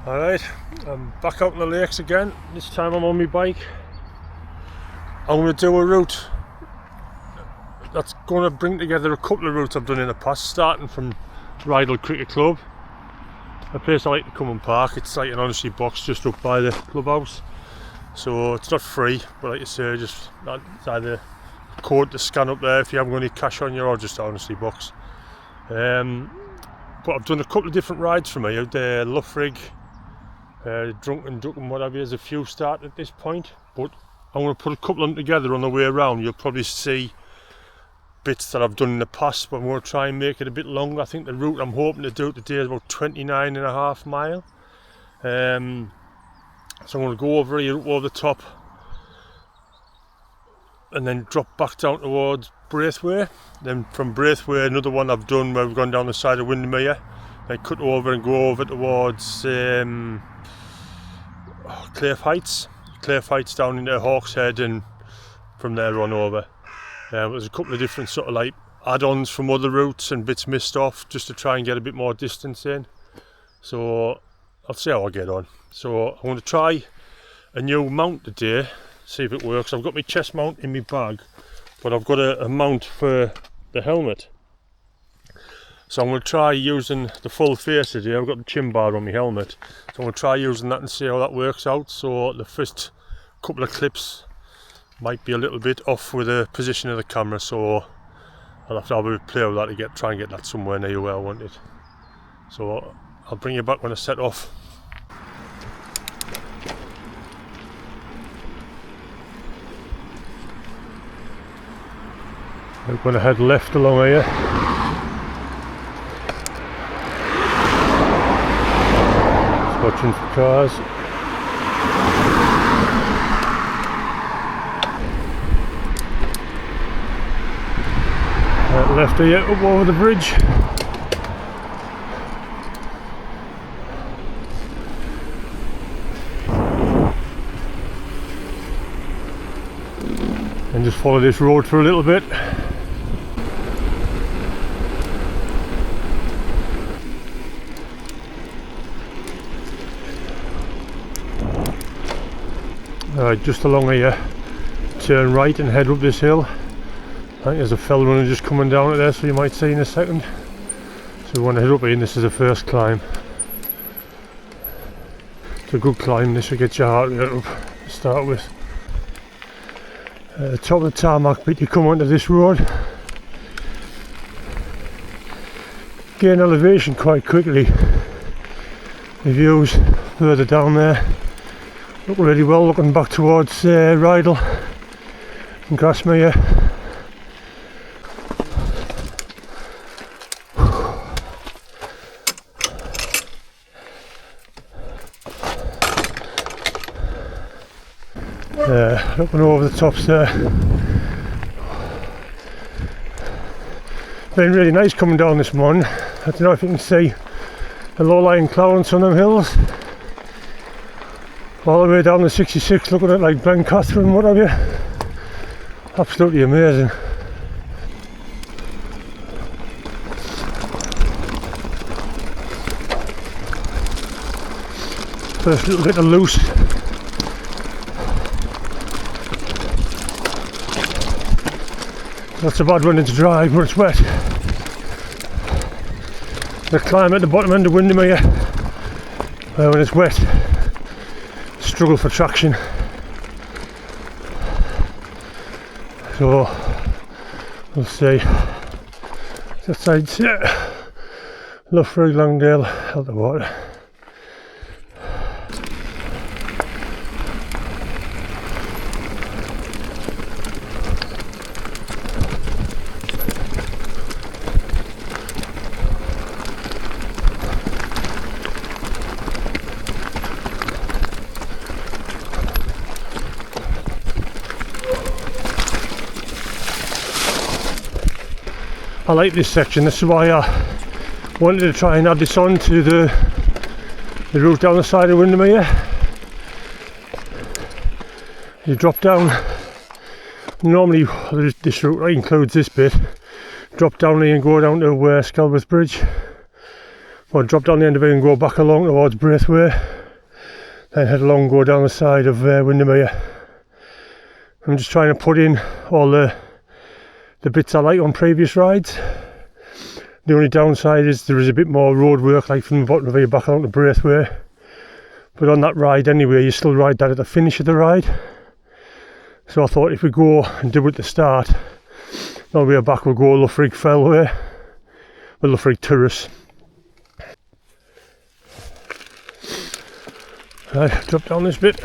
Alright, I'm back out in the lakes again. This time I'm on my bike. I'm going to do a route that's going to bring together a couple of routes I've done in the past, starting from Rydal Cricket Club, a place I like to come and park. It's like an honesty box just up by the clubhouse, so it's not free, but like I say, just it's either a code to scan up there if you haven't got any cash on you, or just an honesty box. But I've done a couple of different rides from here. The Loughrig, Drunken Duck and whatever. There's a few start at this point, but I'm going to put a couple of them together on the way around. You'll probably see bits that I've done in the past, but I'm going to try and make it a bit longer. I think the route I'm hoping to do today is about 29.5 miles. So I'm going to go over here, up over the top, and then drop back down towards Braithwaite. Then from Braithwaite, another one I've done where we've gone down the side of Windermere, then cut over and go over towards Cliff Heights down into Hawkshead, and from there on over. There's a couple of different sort of like add-ons from other routes and bits missed off, just to try and get a bit more distance in. So I'll see how I get on. So I'm going to try a new mount today, see if it works. I've got my chest mount in my bag, but I've got a mount for the helmet. So I'm going to try using the full face today. I've got the chin bar on my helmet, so I'm going to try using that and see how that works out. So the first couple of clips might be a little bit off with the position of the camera, so I'll have to have a play with that to try and get that somewhere near where I want it. So I'll bring you back when I set off. I'm going to head left along here. Just watching for cars. Left here, up over the bridge. And just follow this road for a little bit. Just along here, turn right and head up this hill. I think there's a fell runner just coming down it there, so you might see in a second. So we want to head up here, and this is the first climb. It's a good climb, this will get your heart rate up to start with. At the top of the tarmac bit, you come onto this road. Gain elevation quite quickly. The views further down there look really well, looking back towards Rydal and Grasmere. Looking over the tops there. Been really nice coming down this morning. I don't know if you can see the low-lying clouds on them hills. All the way down the 66, looking at like Blencathra and what have you. Absolutely amazing. First little bit of loose. Not so bad running to dry, but it's wet. The climb at the bottom end of Windermere, when it's wet, struggle for traction. So we'll see. That side's Loughrig, Langdale, out the water. I like this section, that's why I wanted to try and add this on to the route down the side of Windermere. You drop down, normally this route includes this bit, drop down here and go down to Skelworth Bridge, or drop down the end of it and go back along towards Braithwaite. then head along, go down the side of Windermere. I'm just trying to put in all the bits I like on previous rides. The only downside is there is a bit more road work, like from the bottom of here back along to Braithwaite. But on that ride anyway, you still ride that at the finish of the ride. So I thought if we go and do it at the start, on the way back we'll go Loughrig Fell way, well, Loughrig Terrace. Right, drop down this bit.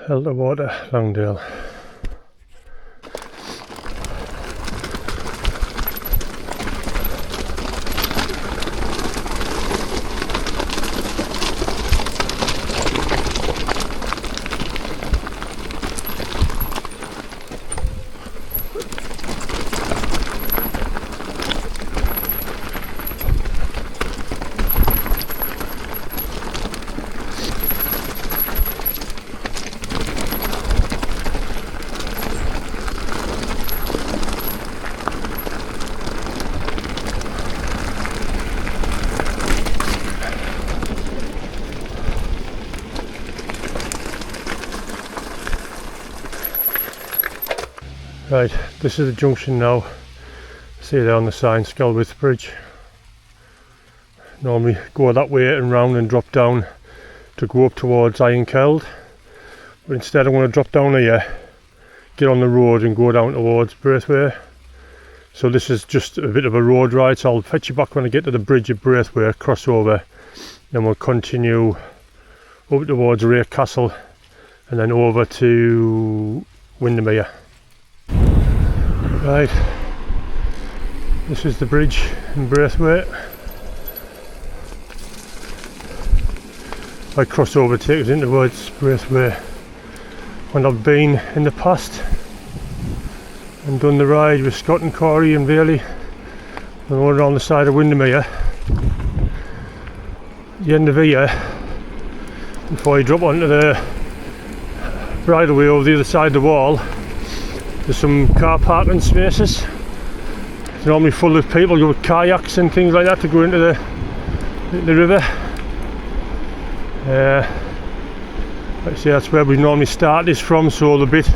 Helter Water, Longdale. Right, this is the junction now. See there on the sign, Skelwith Bridge. Normally go that way and round and drop down to go up towards Keld. But instead I'm going to drop down here, get on the road and go down towards Braithwaite. So this is just a bit of a road ride, so I'll fetch you back when I get to the bridge at Braithwaite, cross over, then we'll continue up towards Wray Castle and then over to Windermere. Right, this is the bridge in Braithwaite. I cross over, take us into towards Braithwaite when I've been in the past and done the ride with Scott and Corey and Bailey and going around the side of Windermere. The end of here, before you drop onto the bridleway over the other side of the wall, there's some car parking spaces. It's normally full of people go with kayaks and things like that to go into the river. Like I say, that's where we normally start this from, so the bit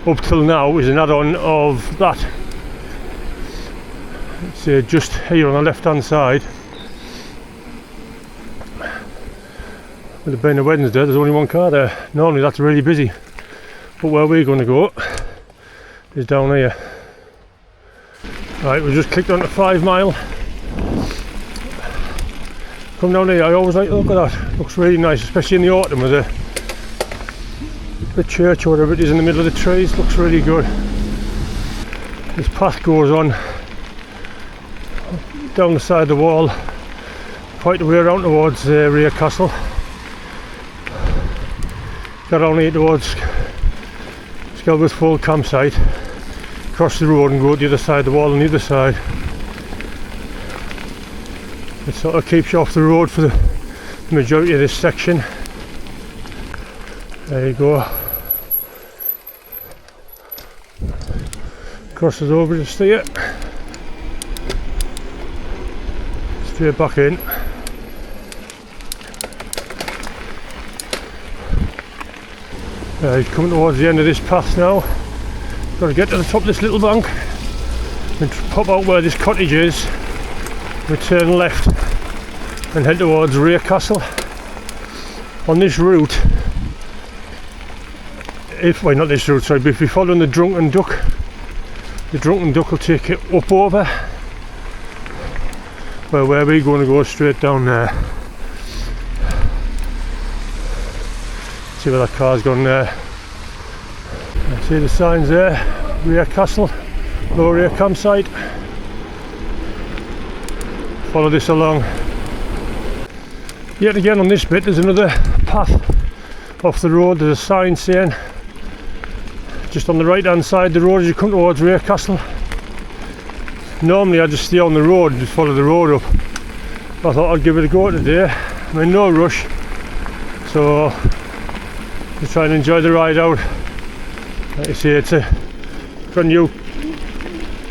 up till now is an add-on of that. It's just here on the left hand side. With it being a Wednesday, there's only one car there. Normally that's really busy, but where we're going to go is down here. Right, we just clicked onto 5 Mile. Come down here, I always like to look at that. Looks really nice, especially in the autumn with the church or whatever it is in the middle of the trees. Looks really good. This path goes on down the side of the wall, quite the way around towards Wray Castle. Get down here towards Skelwith Full campsite, cross the road and go to the other side of the wall on the other side. It sort of keeps you off the road for the majority of this section. There you go. Crosses over just here. Straight back in. Coming towards the end of this path now. Got to get to the top of this little bank and pop out where this cottage is. We turn left and head towards Wray Castle. On this route, not this route, sorry, but if you're following the Drunken Duck will take it up over Well, where we're going to go straight down there. See where that car's gone there. See the signs there, Wray Castle, Low Wray campsite. Follow this along. Yet again on this bit there's another path off the road. There's a sign saying just on the right hand side of the road as you come towards Wray Castle. Normally I just stay on the road and just follow the road up. I thought I'd give it a go today. I'm in no rush, so just try and enjoy the ride out. Like I say, it's a brand new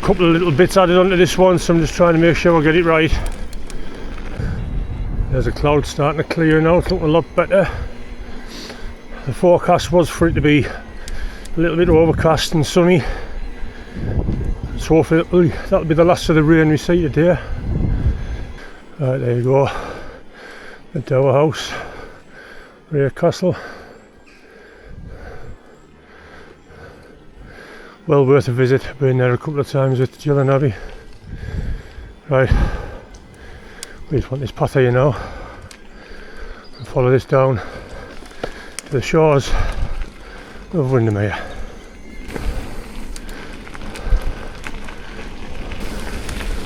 couple of little bits added onto this one, so I'm just trying to make sure I get it right. There's a cloud starting to clear now, it's looking a lot better. The forecast was for it to be a little bit overcast and sunny, so hopefully that'll be the last of the rain we see today. Right, there you go, the Dower House, Wray Castle. Well worth a visit. I've been there a couple of times with Jill and Abby. Right, we just want this path here now and follow this down to the shores of Windermere.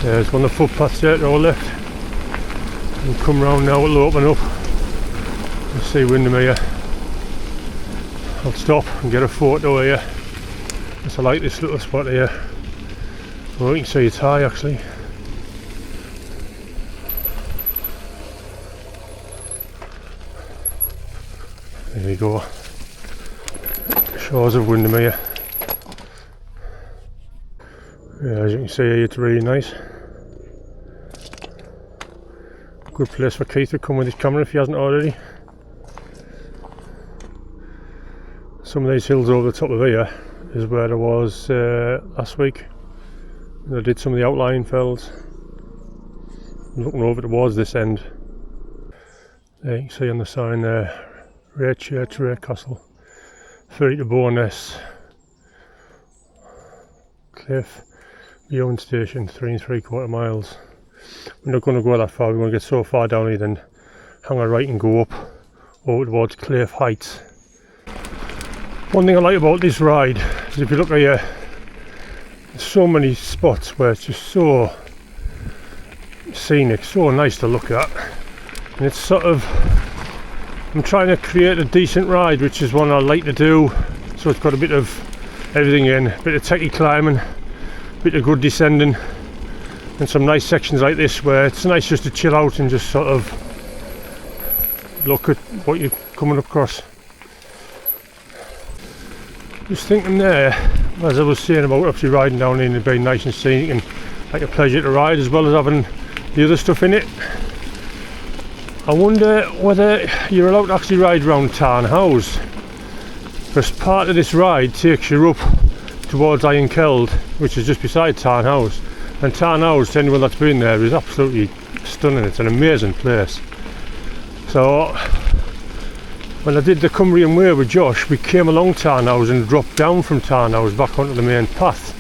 There's one of the footpaths there to our left. We'll come round now, it'll open up and see Windermere. I'll stop and get a photo here. I like this little spot here. Well, you can see it's high actually. There you go. Shores of Windermere. Yeah, as you can see here, it's really nice. Good place for Keith to come with his camera if he hasn't already. Some of these hills over the top of here is where I was last week. I did some of the outlying fells. I'm looking over towards this end. There you can see on the sign there, Wray Church, Wray Castle, ferry to Bowness, Cliff, Beyond Station, 3 3/4 miles. We're not going to go that far, we're going to get so far down here then hang a right and go up over towards Cliff Heights. One thing I like about this ride is if you look at here, there's so many spots where it's just so scenic, so nice to look at, and it's sort of, I'm trying to create a decent ride, which is one I like to do, so it's got a bit of everything in, a bit of techie climbing, a bit of good descending, and some nice sections like this where it's nice just to chill out and just sort of look at what you're coming across. Just thinking there, as I was saying about obviously riding down in and being nice and scenic and like a pleasure to ride as well as having the other stuff in it. I wonder whether you're allowed to actually ride around Tarn House, because part of this ride takes you up towards Keld, which is just beside Tarn House, and Tarn House, to anyone that's been there, is absolutely stunning. It's an amazing place. So when I did the Cumbrian Way with Josh, we came along Tarn House and dropped down from Tarn House back onto the main path.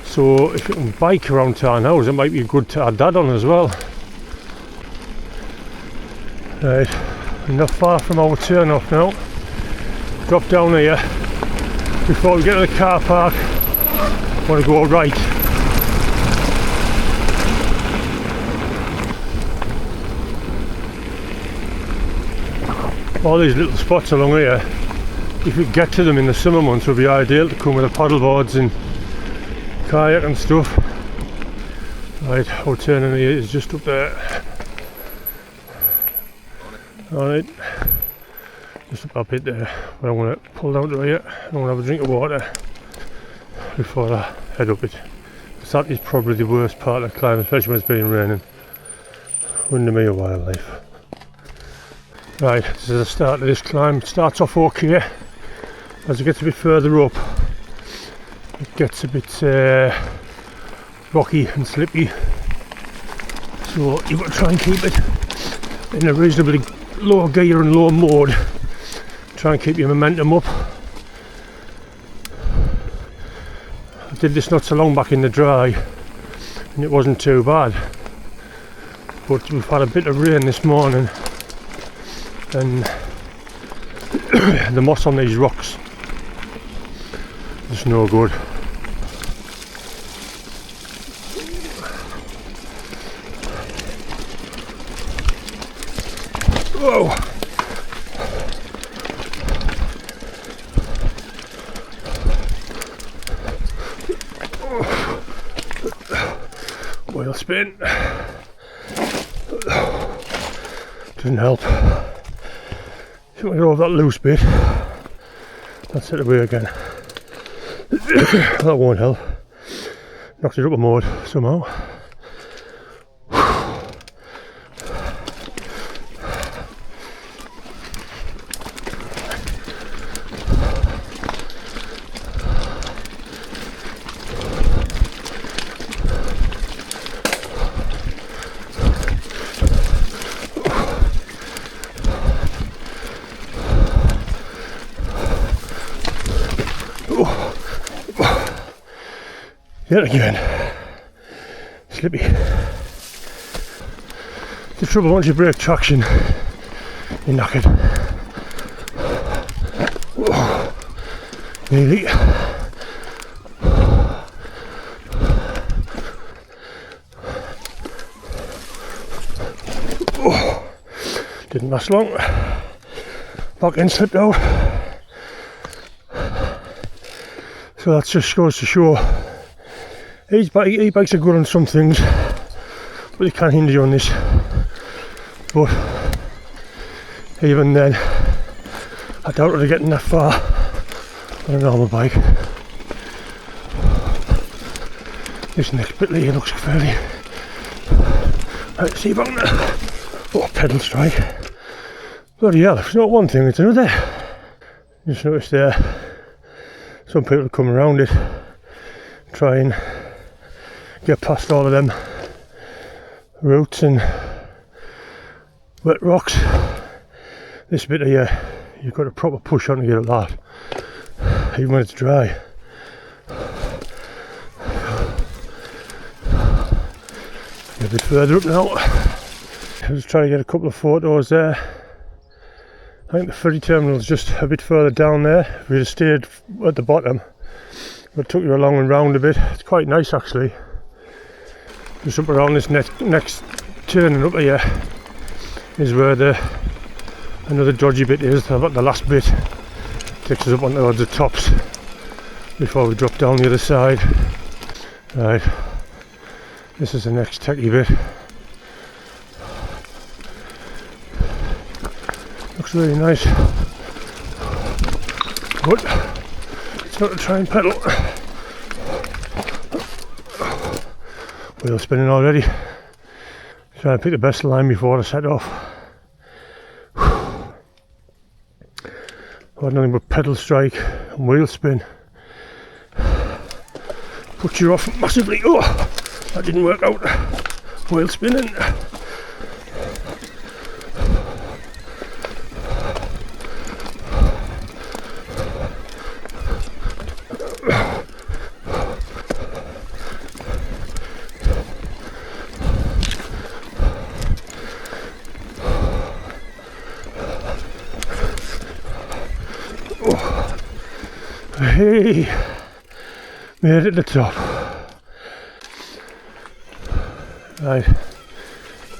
So if you can bike around Tarn House, it might be good to add that on as well. Right, we're not far from our turn off now. Drop down here. Before we get to the car park, I want to go right. All these little spots along here, if you get to them in the summer months, would be ideal to come with the paddle boards and kayak and stuff. Right, our turning here is just up there. Alright, just up that bit there. But I want to pull down to here. I want to have a drink of water before I head up it. Because that is probably the worst part of the climb, especially when it's been raining. Windermere wildlife. Right, this is the start of this climb. It starts off okay. As it gets a bit further up, it gets a bit rocky and slippy. So you've got to try and keep it in a reasonably low gear and low mode. Try and keep your momentum up. I did this not so long back in the dry and it wasn't too bad. but we've had a bit of rain this morning, and the moss on these rocks is no good. Whoa! Wheel spin. Doesn't help. If we get over that loose bit, that's it away again. That won't help. Knocked it up a mode somehow. Yet again, slippy. The trouble, once you break traction, you're knackered. Oh, nearly. Oh, didn't last long. Back end slipped out. So that just goes to show e-bikes are good on some things, but they can hinder you on this. But even then, I doubt they're getting that far on a normal bike. This next bit here looks fairly. Let's see if I can. Oh, pedal strike. Bloody hell, it's not one thing, it's another. Just noticed there, some people come around it, try and get past all of them roots and wet rocks. This bit here, you've got a proper push on to get it that, even when it's dry. A bit further up now. I was trying to get a couple of photos there. I think the ferry terminal is just a bit further down there. If we'd have stayed at the bottom, it took you along and round a bit. It's quite nice actually. Just up around this next turning up here is where another dodgy bit is. The last bit takes us up onto the tops before we drop down the other side. Right, this is the next techie bit. Looks really nice, but it's not to try and pedal. Wheel spinning already. Try and pick the best line before I set off. I've had nothing but pedal strike and wheel spin. Puts you off massively. Oh, that didn't work out. Wheel spinning. Hey, made it to the top. Right,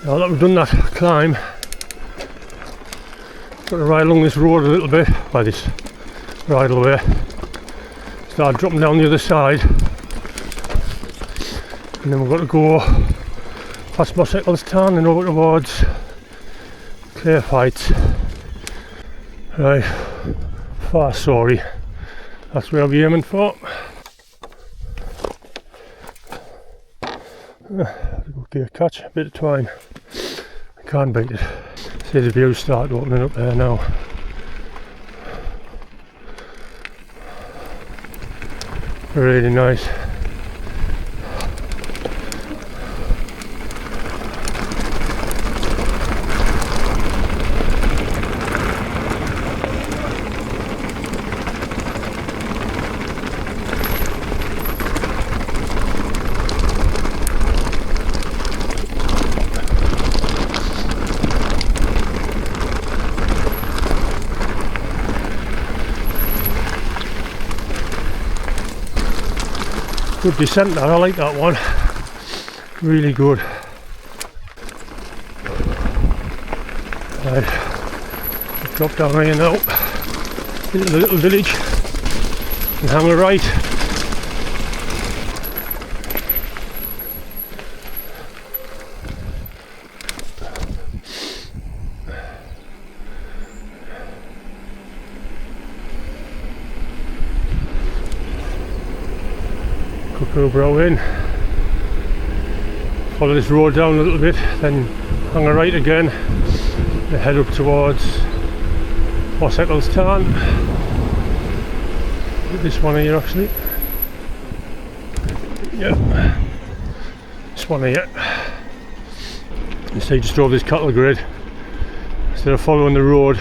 now that we've done that climb, got to ride along this road a little bit, by this bridle way, start dropping down the other side, and then we've got to go past Mosseckel's Town and over towards Clare Heights. Right, far sorry. That's where I'll be aiming for. Gear catch, a bit of twine. I can't beat it. See the views start opening up there now. Really nice. Good descent there, I like that one. Really good. Right, drop down here now into the little village and hang a right. Brow in, follow this road down a little bit, then hang a right again and head up towards Hawkshead town. This one here actually, yeah, this one here. You see, just over this cattle grid instead of following the road,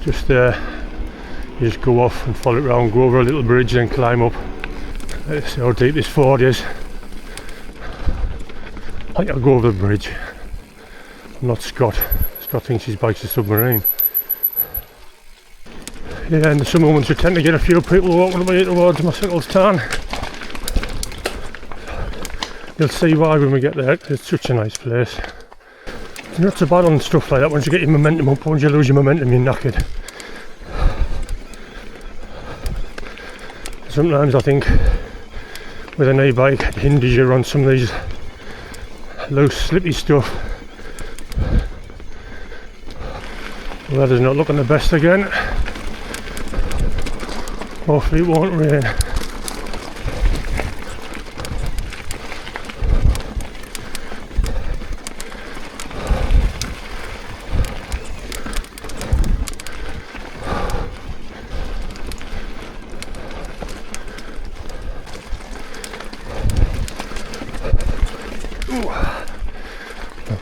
just you just go off and follow it round, go over a little bridge, then climb up. Let's see how deep this ford is. I think I'll go over the bridge. I'm not Scott. Scott thinks his bike's a submarine. Yeah, in the summer months we tend to get a few people walking away towards Hawkshead town. You'll see why when we get there, it's such a nice place. It's not so bad on stuff like that. Once you get your momentum up, once you lose your momentum you're knackered. Sometimes I think with an e-bike it hinders you on some of these loose slippy stuff. The weather's not looking the best again. Hopefully it won't rain.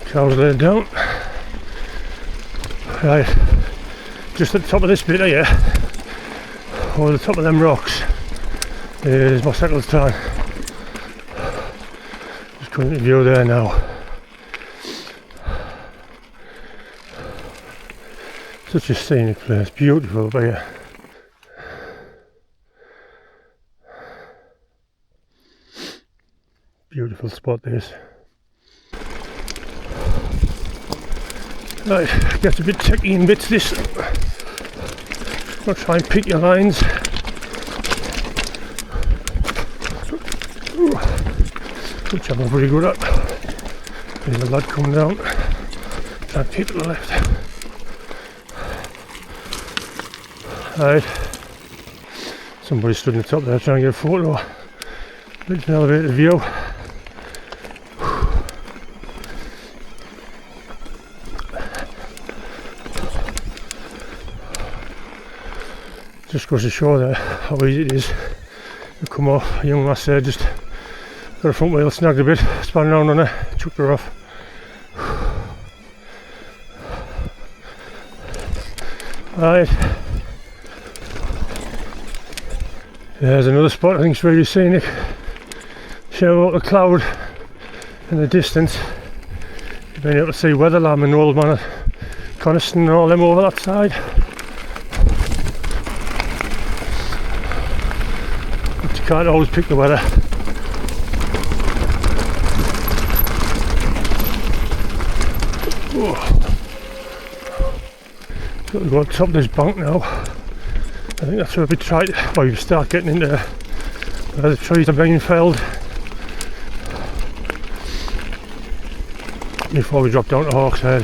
Cows laid down. Right, just at the top of this bit here, over the top of them rocks, is Hawkshead town. Just coming to view there now. Such a scenic place, beautiful up here. Beautiful spot this. Right, gets a bit tricky in bits this. I'll try and pick your lines. Which I'm not very good at. There's a lad coming down. Try and keep to the left. Right. Somebody stood on the top there trying to get a photo. It's an elevated view. Just goes to show there how easy it is to come off. A young lass there just got a front wheel snagged a bit, span around on her, chucked her off. Right, there's another spot I think is really scenic. Show out the cloud in the distance. You've been able to see Weatherlam and Old Man at Coniston and all them over that side. Can't always pick the weather. Got to go on top of this bank now. I think that's where we try to, well, you start getting into where the trees are being felled before we drop down to Hawkshead.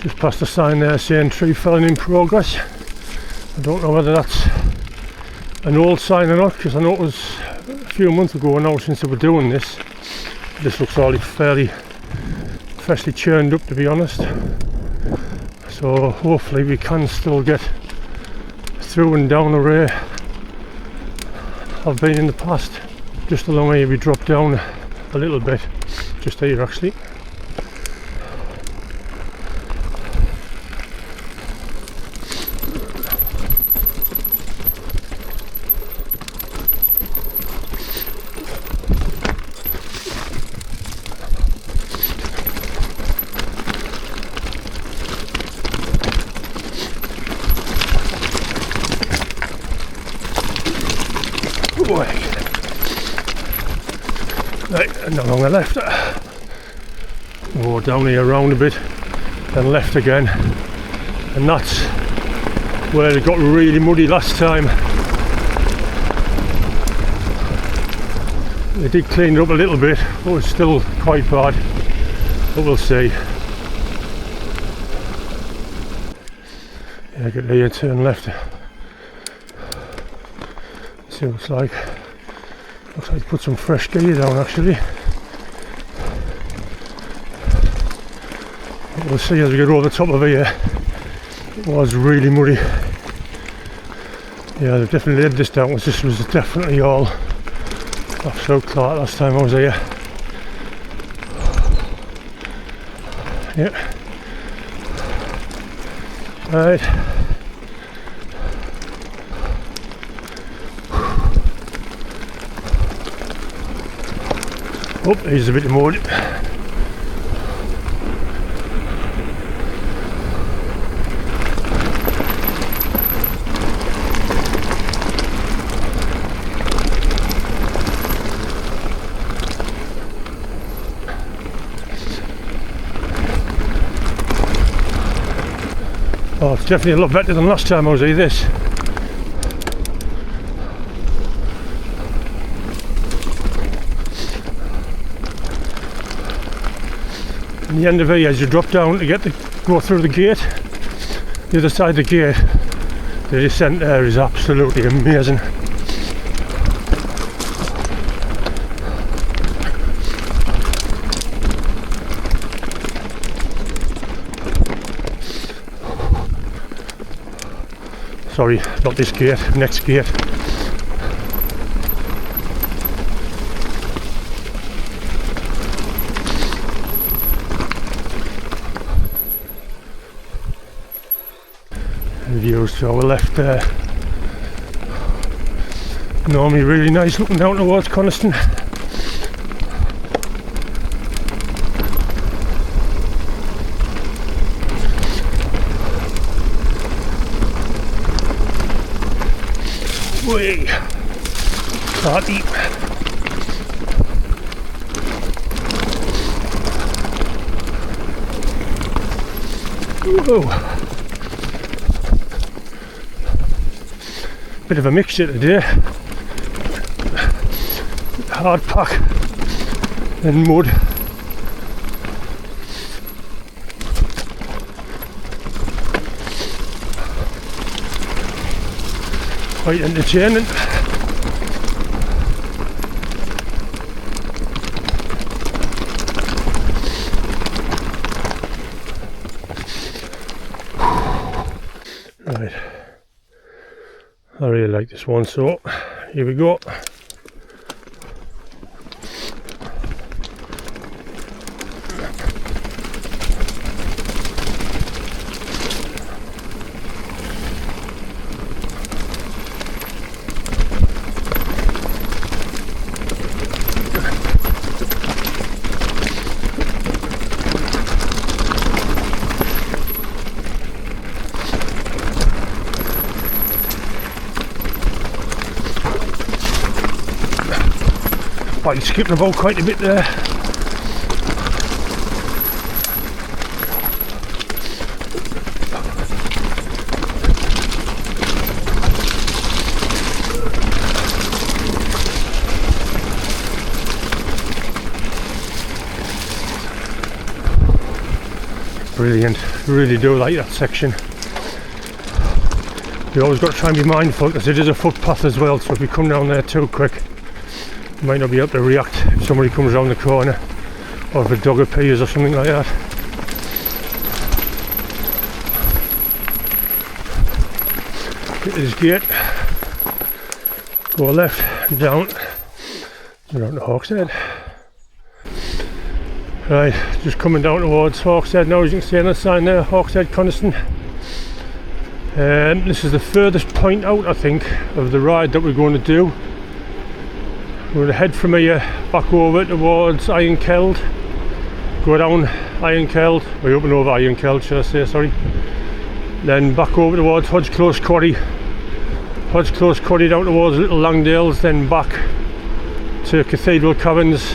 Just past the sign there saying tree felling in progress. I don't know whether that's an old sign or not, because I know it was a few months ago now since they were doing this. This looks all fairly freshly churned up, to be honest, so hopefully we can still get through and down the Wray. I've been in the past, just along here we drop down a little bit, just here actually. Right, and along the left. More down here around a bit, then left again, and that's where it got really muddy last time. They did clean it up a little bit, but it's still quite bad, but we'll see. Yeah, get here, turn left. See what it's like. Looks like put some fresh gear down actually. But we'll see as we get over the top of here. It was really muddy. Yeah, they've definitely laid this down, because this was definitely all absolute clark last time I was here. Yeah. Right. Oh, here's a bit of mud. Oh, it's definitely a lot better than last time I was here, this. And the end of here, as you drop down to go through the gate, the other side of the gate, the descent there is absolutely amazing. Sorry, not this gate, next gate. And views to our left there. Normally really nice looking down towards Coniston. Way party. Whoa. Bit of a mixture today. Hard pack and mud. Quite entertaining. Right, I really like this one, so here we go. Quite skipping about quite a bit there. Brilliant, really do like that section. You always got to try and be mindful, because it is a footpath as well, so if you come down there too quick, you might not be able to react if somebody comes around the corner, or if a dog appears or something like that. Get to this gate, go left, down, around to Hawkshead. Right, just coming down towards Hawkshead now, as you can see on the sign there, Hawkshead, Coniston. This is the furthest point out, I think, of the ride that we're going to do. We're going to head from here back over towards Iron Keld, go down Iron Keld, or up and over Iron Keld should I say, sorry, then back over towards Hodge Close Quarry, Hodge Close Cuddy down towards Little Langdales, then back to Cathedral Caverns,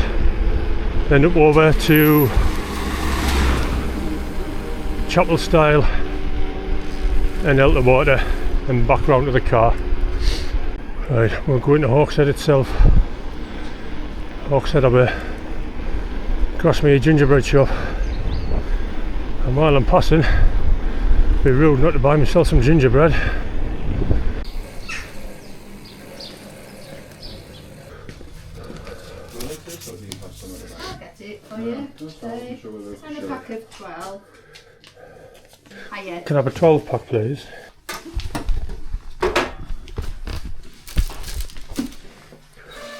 then up over to Chapel Style and out the water and back round to the car. Right, we'll go into Hawkshead itself. Hawkshead have a cross me a gingerbread shop, and while I'm passing, it'd be rude not to buy myself some gingerbread. I'll get it for you. And a pack of 12. Hiya. Can I have a 12 pack please?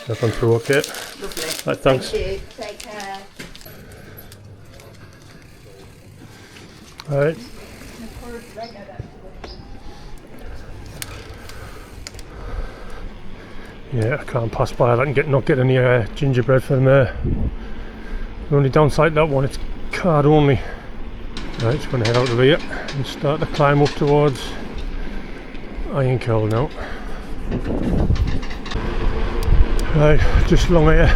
That gone through okay? Lovely. Right, thanks. Thank you. Take care. Right. Yeah, I can't pass by that and not get any gingerbread from there. The only downside to that one, it's card only. Right, just going to head out of here and start to climb up towards Keld now. Right, just along here,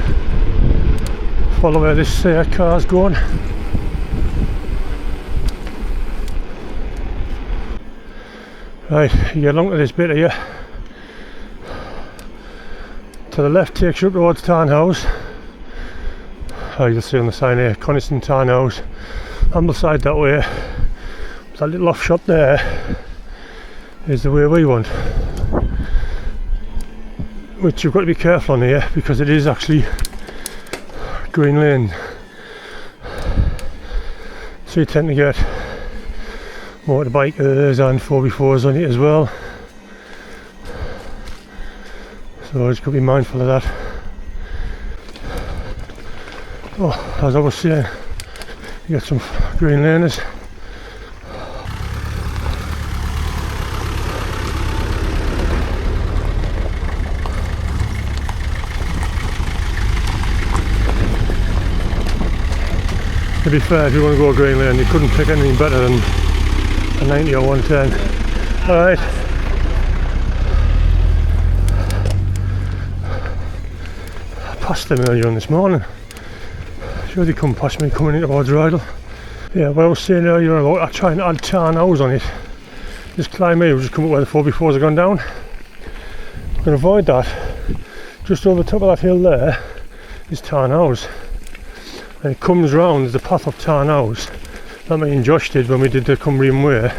follow where this car's going. Right, you get along to this bit here. To the left takes you up towards Tarnhouse. You'll see on the sign here, Coniston Tarnhouse. Ambleside that way. That little off shop there is the way we want. Which you've got to be careful on here because it is actually green lane. So you tend to get motorbikers and 4x4s on it as well. So just got to be mindful of that. Oh, as I was saying, you get some green laners. To be fair, if you want to go green lane, you couldn't pick anything better than a 90 or 110. Alright. I passed them earlier on this morning. Sure they come past me coming in towards Rydal. Yeah, what I was saying earlier about I try and add Tarnhouse on it. This climb here will just come up where the 4x4s have gone down. I'm going to avoid that. Just over the top of that hill there is Tarnhouse. And it comes round the path of Tarnhouse that me and Josh did when we did the Cumbrian Way.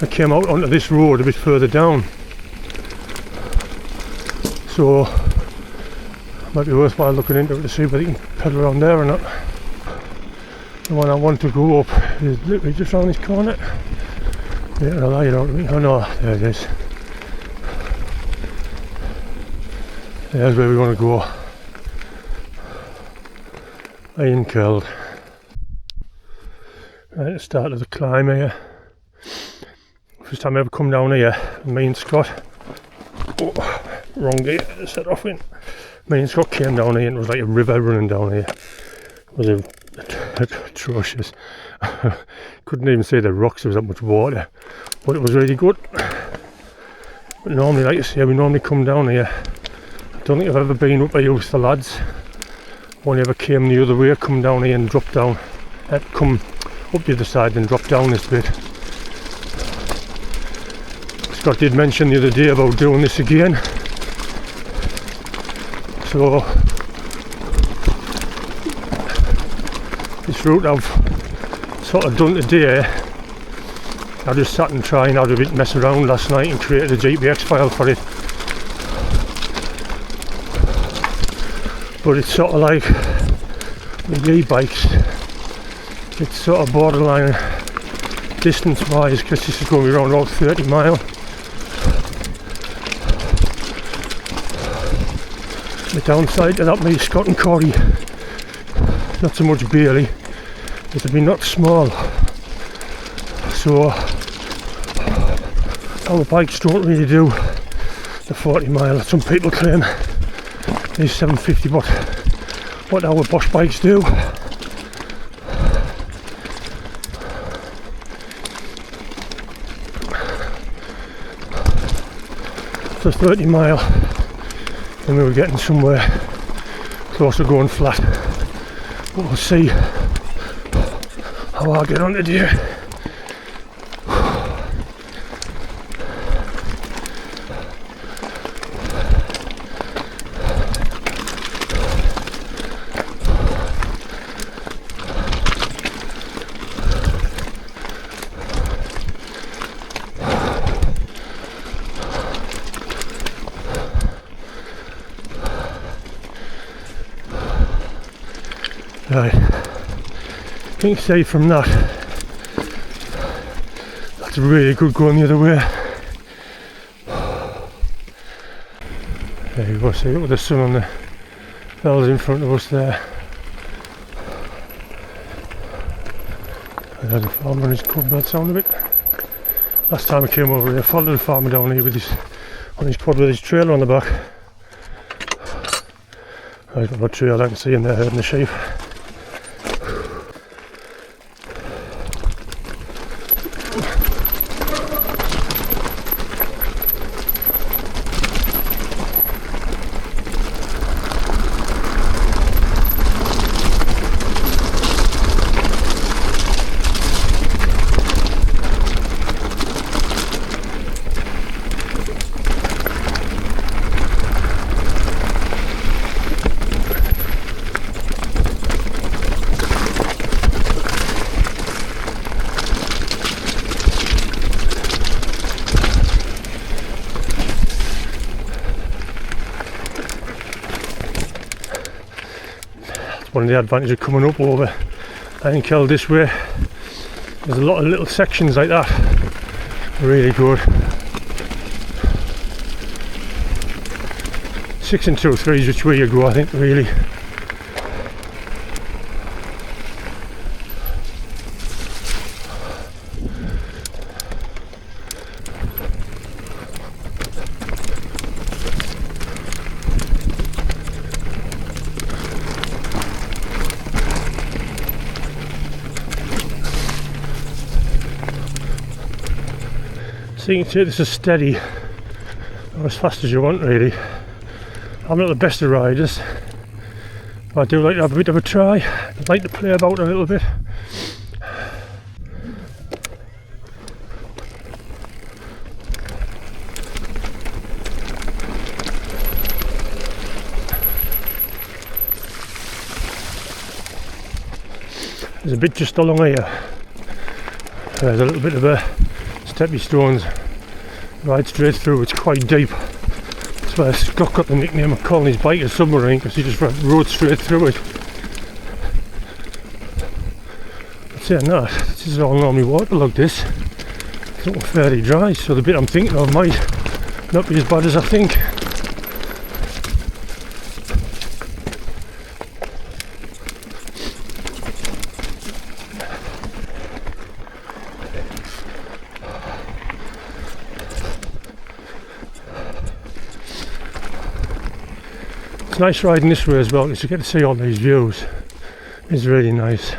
It came out onto this road a bit further down. So it might be worthwhile looking into it to see whether you can pedal around there or not. The one I want to go up is literally just around this corner. Yeah, I'll lie it out to me. Oh no, there it is. There's where we want to go. Keld. Right at the start of the climb here. First time I ever come down here, me and Scott. Oh, wrong gate to set off in. Me and Scott came down here and it was like a river running down here. It was atrocious. Couldn't even see the rocks, there was that much water. But it was really good. But normally, like you say, we normally come down here. I don't think I've ever been up here with the lads. One ever came the other way, come down here and drop down. Come up the other side and drop down this bit. Scott did mention the other day about doing this again. So this route I've sort of done today. I just sat and tried and had a bit mess around last night and created a GPX file for it. But it's sort of like with e-bikes, it's sort of borderline distance wise because this is going to be around about 30 mile. The downside to that, me, Scott and Corey, not so much Bailey, it'll be not small. So our bikes don't really do the 40 mile. Some people claim these 750, but what our Bosch bikes do. after 30 mile, and we were getting somewhere close to going flat. But we'll see how I get on today. Right, I think say from that, that's really good going the other way. There you go, see, look at the sun on the hills in front of us there. And there's a farmer on his quad by the sound of it. Last time I came over here, I followed the farmer down here with on his quad with his trailer on the back. I've got a trail I can see in there herding the sheep. One of the advantages of coming up over Keld this way, there's a lot of little sections like that, really good. 6 and 2 3 is which way you go, I think, really. So you can take this as steady or as fast as you want, really. I'm not the best of riders, but I do like to have a bit of a try. I like to play about a little bit. There's a bit just along here. There's a little bit of a steppy stones right straight through. It's quite deep. That's why Scott got the nickname of calling his bike a submarine, because he just rode straight through it. But saying that, this is all normally waterlogged, this. It's looking fairly dry, so the bit I'm thinking of might not be as bad as I think. It's nice riding this way as well, because you get to see all these views. It's really nice.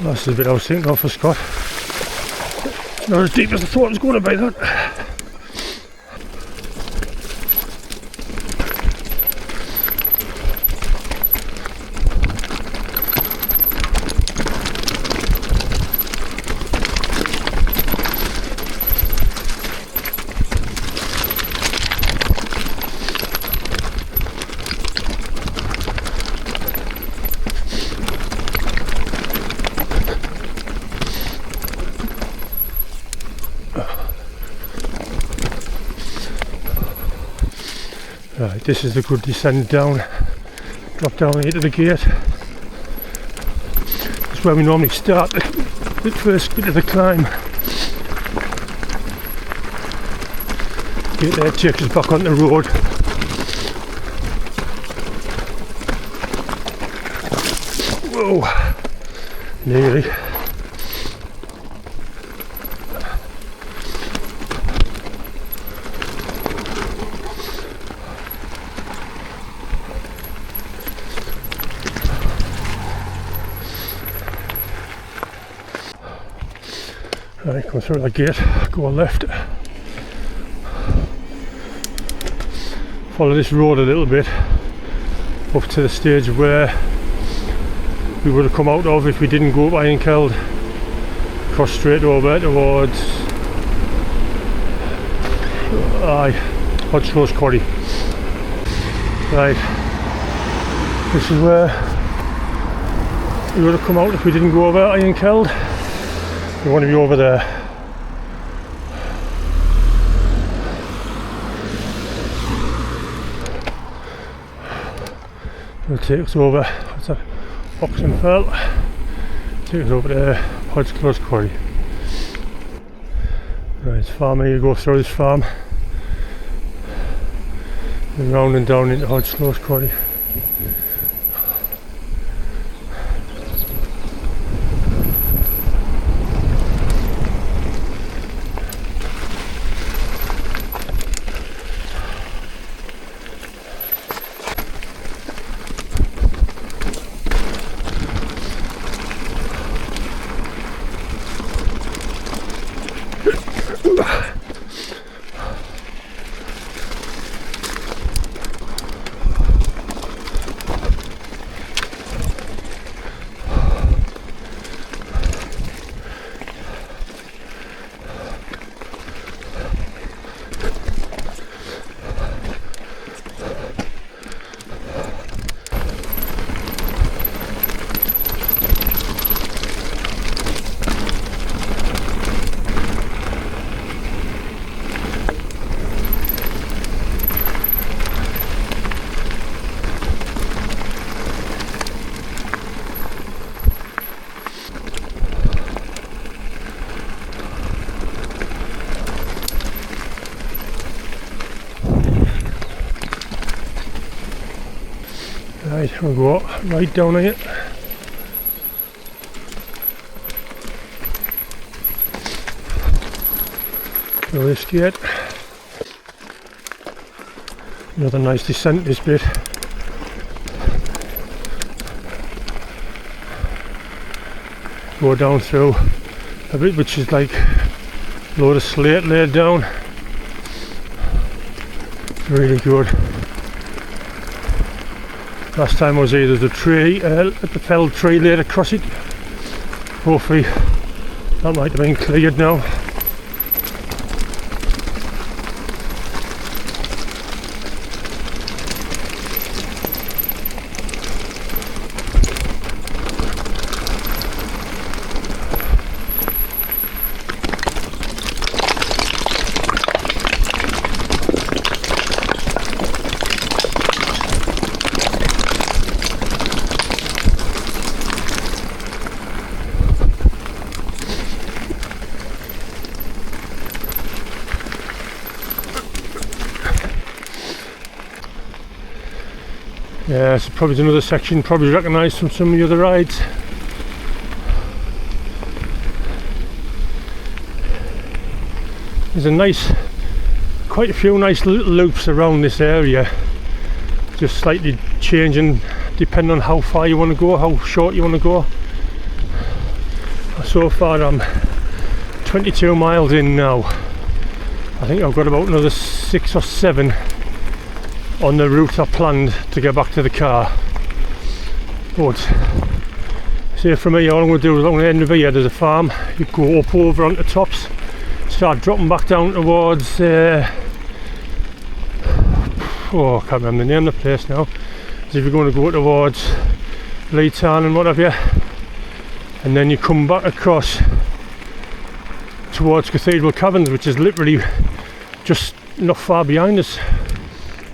That's the bit I was thinking of for Scott. It's not as deep as I thought it was going to be, that. Right, this is the good descent down, drop down here to the gate. That's where we normally start the first bit of the climb. gate there takes us back on the road. Whoa, nearly. Right, come through that gate, go left. Follow this road a little bit up to the stage where we would have come out of if we didn't go up Keld. Cross straight over towards Hodgslow's Quarry. Right, this is where we would have come out if we didn't go over Keld. We want to be over there. It'll take us over, what's that, Oxenfell, take us over to Hodgslow's Quarry. Right, it's farm here, you go through this farm, and round and down into Hodgslow's Quarry. Right, we'll go right down here. Through this gate. Another nice descent this bit. Go down through a bit which is like a load of slate laid down. Really good. Last time I was here, there's a tree, the felled tree laid across it. Hopefully that might have been cleared now. Yeah, it's probably another section probably recognised from some of the other rides. There's quite a few nice little loops around this area, just slightly changing depending on how far you want to go, how short you want to go. So far I'm 22 miles in now. I think I've got about another 6 or 7 on the route I planned to get back to the car. But say from here, all I'm going to do is along the end of here there's a farm. You go up over onto the tops, start dropping back down towards I can't remember the name of the place now. As if you're going to go towards Leetown and what have you, and then you come back across towards Cathedral Caverns, which is literally just not far behind us.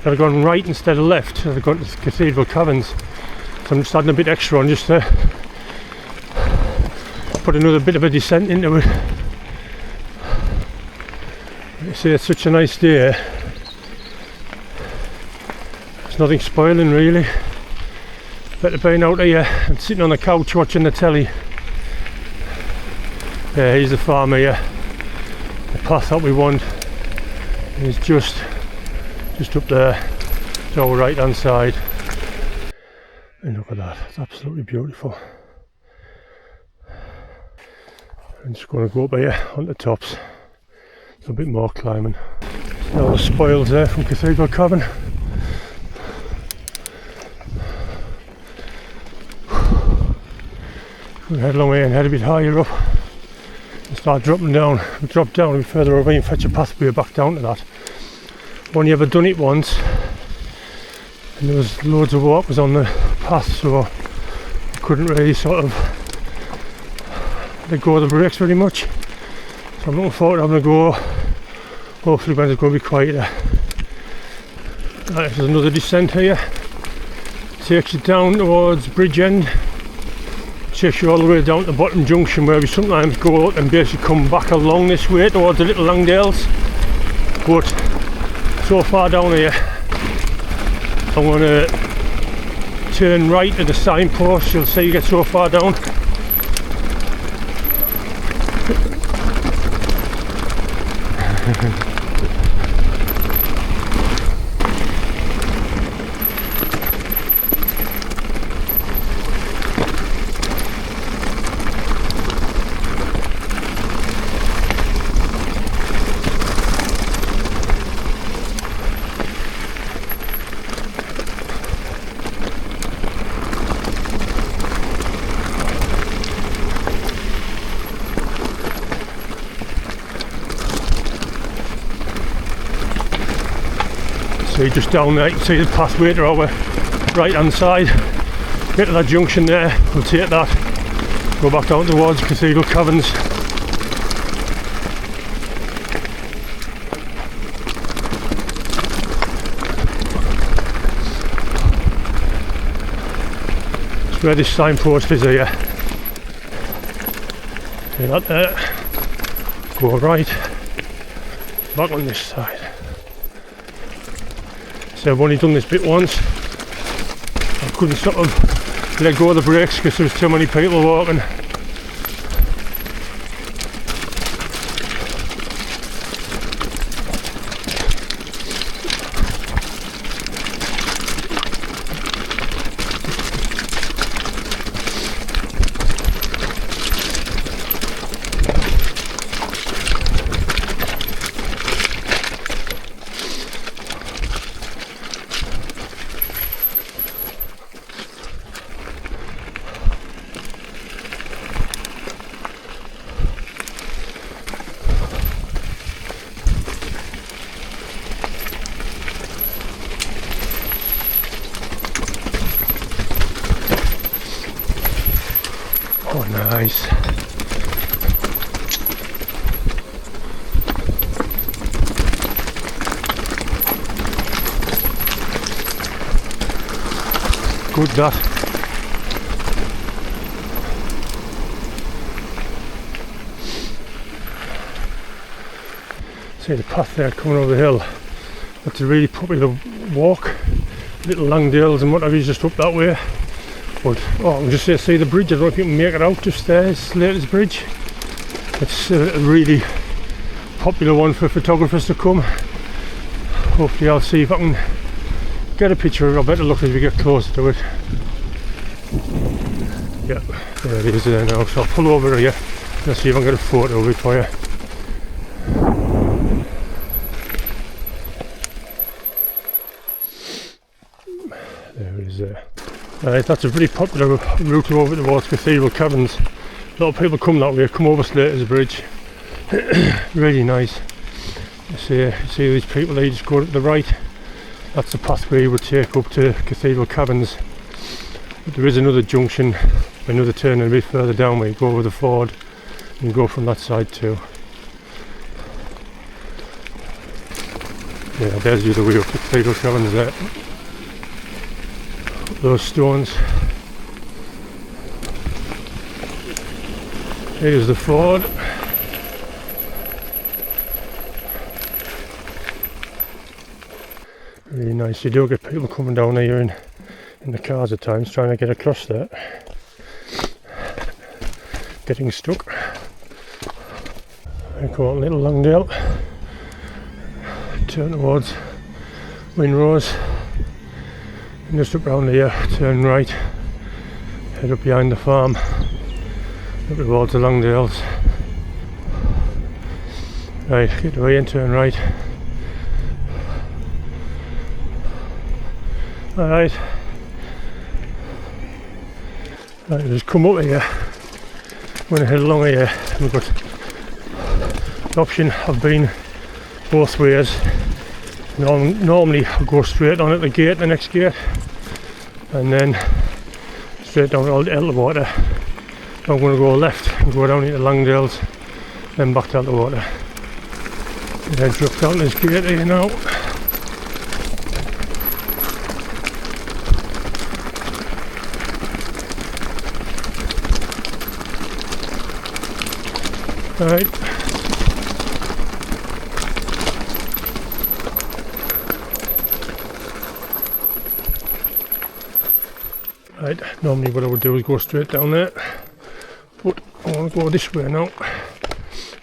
I'd have gone right instead of left. I'd have gone to Cathedral Caverns. So I'm just adding a bit extra on just to put another bit of a descent into it. say, it's such a nice day. There's nothing spoiling really. Better being out here and sitting on the couch watching the telly. Yeah, here's the farm here. The path that we want is just up there. It's our right hand side. And look at that, it's absolutely beautiful. I'm just going to go up here on the tops. A bit more climbing. All the spoils there from Cathedral Cavern. We'll head along here and head a bit higher up and start dropping down. We'll drop down a bit further over and fetch a pathway back down to that. Only ever done it once, and there was loads of walkers on the path, so I couldn't really sort of let go of the brakes very much. So I'm looking forward to having a go. Hopefully when it's going to be quieter. Right, there's another descent here. Takes you down towards Bridge End. Takes you all the way down to the bottom junction where we sometimes go out and basically come back along this way towards the Little Langdales. But so far down here, I'm going to turn right at the signpost. You'll see you get so far down. See, just down there, you can see the pathway to our right hand side. Get to that junction there, we'll take that, go back down towards Cathedral Caverns. That's where this signpost is here. See that there? Go right, back on this side. So I've only done this bit once. I couldn't sort of let go of the brakes because there was too many people walking. Oh, nice. Good that. See the path there coming over the hill. That's a really popular walk. Little Langdales and whatever is just up that way. But oh, I'm just here to see the bridge. I don't know if you can make it out just there. It's Slater's Bridge. It's a really popular one for photographers to come. Hopefully I'll see if I can get a picture of it. I'll better look as we get closer to it. Yeah, there it is there now. So I'll pull over here and see if I can get a photo of it for you. There it is there. That's a very popular route over towards Cathedral Caverns. A lot of people come that way, come over Slater's Bridge. Really nice. You see these people, they just go to the right. That's the pathway you would take up to Cathedral Caverns. But there is another junction, another turn a bit further down where you go over the ford and go from that side too. Yeah, there's the other way up to Cathedral Caverns there. Those stones. Here's the ford. Really nice. You do get people coming down here in the cars at times trying to get across there. Getting stuck. I go on Little Longdale. Turn towards Winrose. And just up round here, turn right. Head up behind the farm. Up towards the Longdales. Right, get away and turn right. Alright. Right, just come up here. I'm going to head along here. We've got the option of being both ways. Normally I'll go straight on at the gate, the next gate, and then straight down to Elterwater. I'm going to go left and go down into Longdales, then back to Elterwater. And then drop down this gate here now. Right. Right, normally what I would do is go straight down there, but I want to go this way now.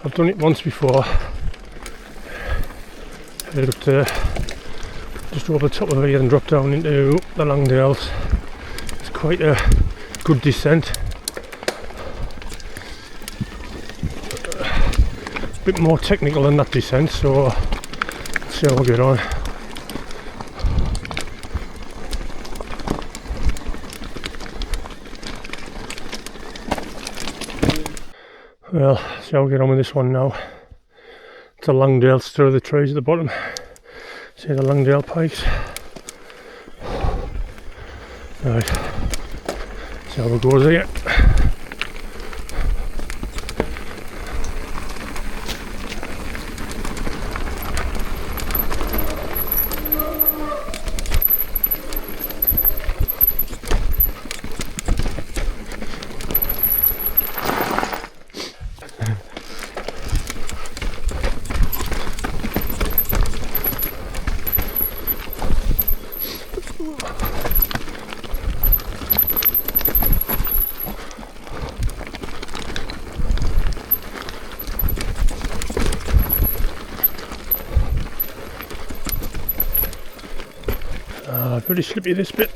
I've done it once before. Head up to just over the top of here and drop down into the Longdales. It's quite a good descent. A bit more technical than that descent, so let's see how we get on. Well, see how we get on with this one now. It's a Longdale through the trees at the bottom. See the Longdale pikes. Right, see how it goes here. Pretty slippy this bit.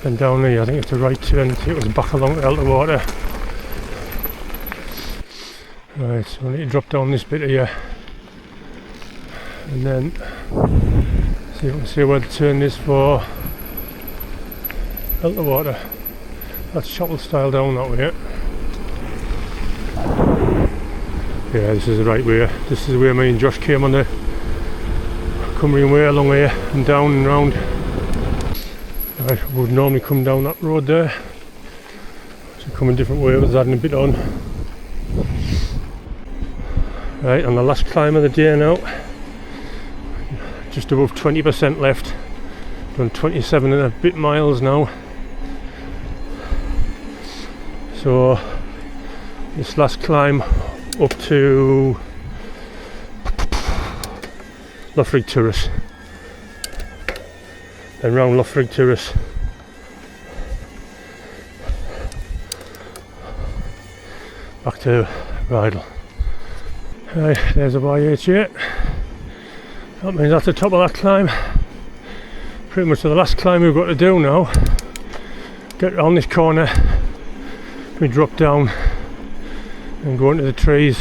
And down there, I think it's a right turn, it was back along the Elterwater. Right, so I need to drop down this bit here and then see if we can see where the turn is for Elterwater. That's shuttle style down that way. Yeah, this is the right way. This is where me and Josh came on the Cumbrian Way along here and down and round. Right, we would normally come down that road there. So come a different way, but adding a bit on. Right, on the last climb of the day now. Just above 20% left. Done 27 and a bit miles now. So this last climb up to Loughrigg Terrace, then round Loughrigg Terrace, back to Rydal. Right, there's a YH8. That means that's the top of that climb. Pretty much the last climb we've got to do now. Get around this corner, we drop down and go into the trees.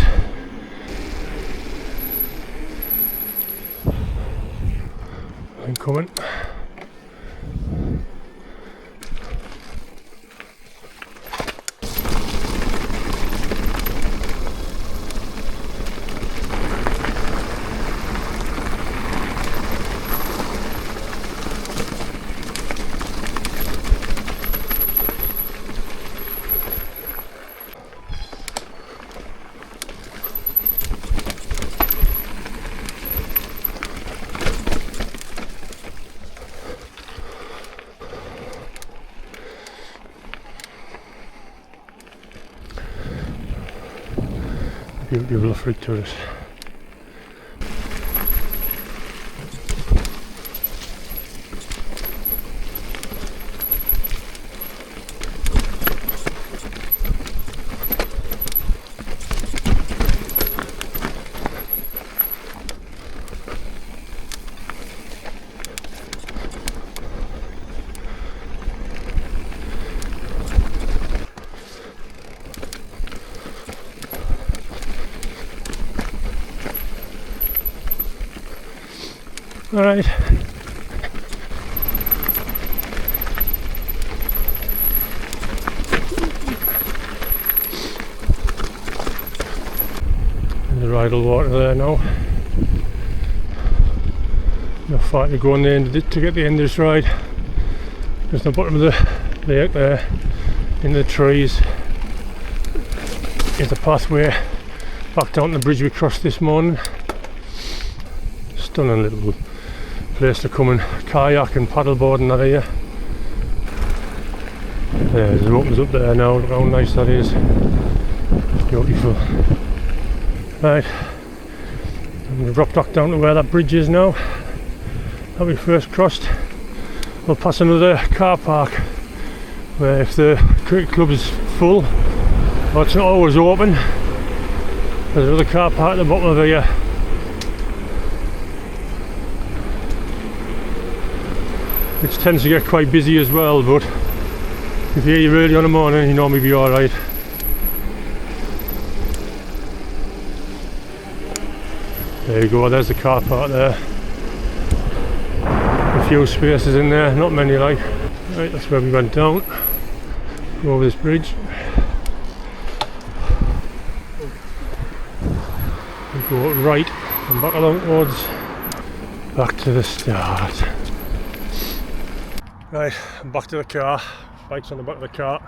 I'm coming. Beauty of Loughrigg Terrace. Alright. There's the Rydal water there now. Enough far to go on the end of it to get the end of this ride. Just the bottom of the lake there, in the trees, is the pathway back down the bridge we crossed this morning. Stunning little place to come and kayak and paddleboard and that here. There's the opens up there now, look how nice that is. Beautiful. Right, I'm going to drop back down to where that bridge is now that we first crossed. We'll pass another car park where if the cricket club is full, or it's not always open, there's another car park at the bottom of here. Which tends to get quite busy as well, but if you're here early on the morning, you normally be alright. There you go, there's the car park there. A few spaces in there, not many like. Right, that's where we went down. Go over this bridge. We go right and back along towards back to the start. Right, I'm back to the car, bike's on the back of the car,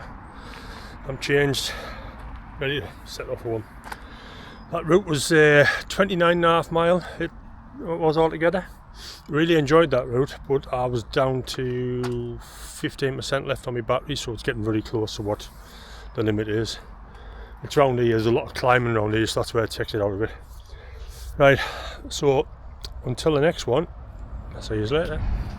I'm changed, ready to set off home. That route was 29.5 miles, it was altogether. Really enjoyed that route, but I was down to 15% left on my battery, so it's getting very close to what the limit is. It's round here, there's a lot of climbing around here, so that's where it takes it out of it. Right, so until the next one, I'll see you later.